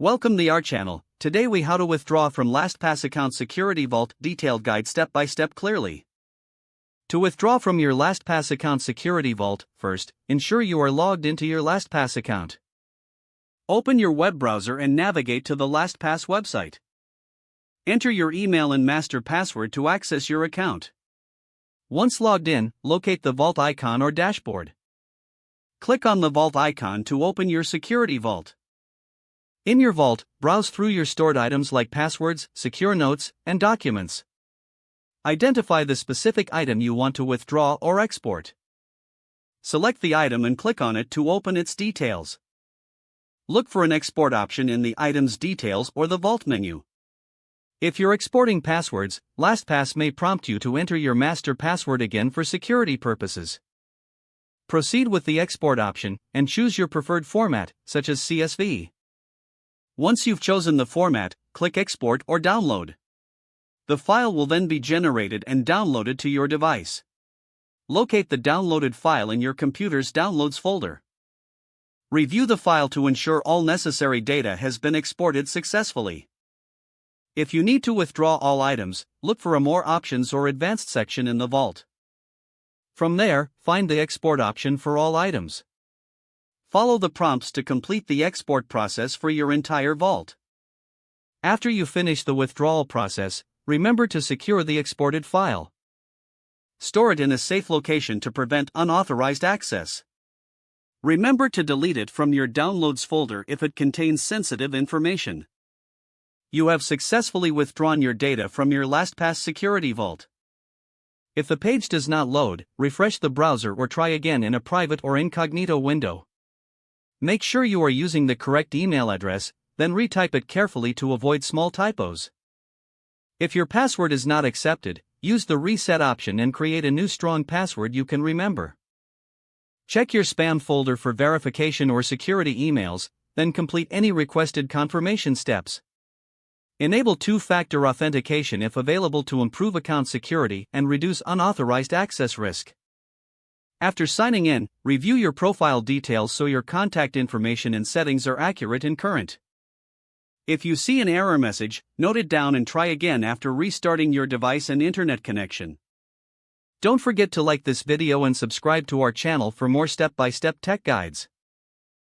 Welcome to our channel. Today we how to withdraw from LastPass account security vault detailed guide step by step clearly. To withdraw from your LastPass account security vault, first, ensure you are logged into your LastPass account. Open your web browser and navigate to the LastPass website. Enter your email and master password to access your account. Once logged in, locate the vault icon or dashboard. Click on the vault icon to open your security vault. In your vault, browse through your stored items like passwords, secure notes, and documents. Identify the specific item you want to withdraw or export. Select the item and click on it to open its details. Look for an export option in the item's details or the vault menu. If you're exporting passwords, LastPass may prompt you to enter your master password again for security purposes. Proceed with the export option and choose your preferred format, such as CSV. Once you've chosen the format, click Export or Download. The file will then be generated and downloaded to your device. Locate the downloaded file in your computer's Downloads folder. Review the file to ensure all necessary data has been exported successfully. If you need to withdraw all items, look for a More Options or Advanced section in the vault. From there, find the Export option for all items. Follow the prompts to complete the export process for your entire vault. After you finish the withdrawal process, remember to secure the exported file. Store it in a safe location to prevent unauthorized access. Remember to delete it from your Downloads folder if it contains sensitive information. You have successfully withdrawn your data from your LastPass security vault. If the page does not load, refresh the browser or try again in a private or incognito window. Make sure you are using the correct email address, then retype it carefully to avoid small typos. If your password is not accepted, use the reset option and create a new strong password you can remember. Check your spam folder for verification or security emails, then complete any requested confirmation steps. Enable two-factor authentication if available to improve account security and reduce unauthorized access risk. After signing in, review your profile details so your contact information and settings are accurate and current. If you see an error message, note it down and try again after restarting your device and internet connection. Don't forget to like this video and subscribe to our channel for more step-by-step tech guides.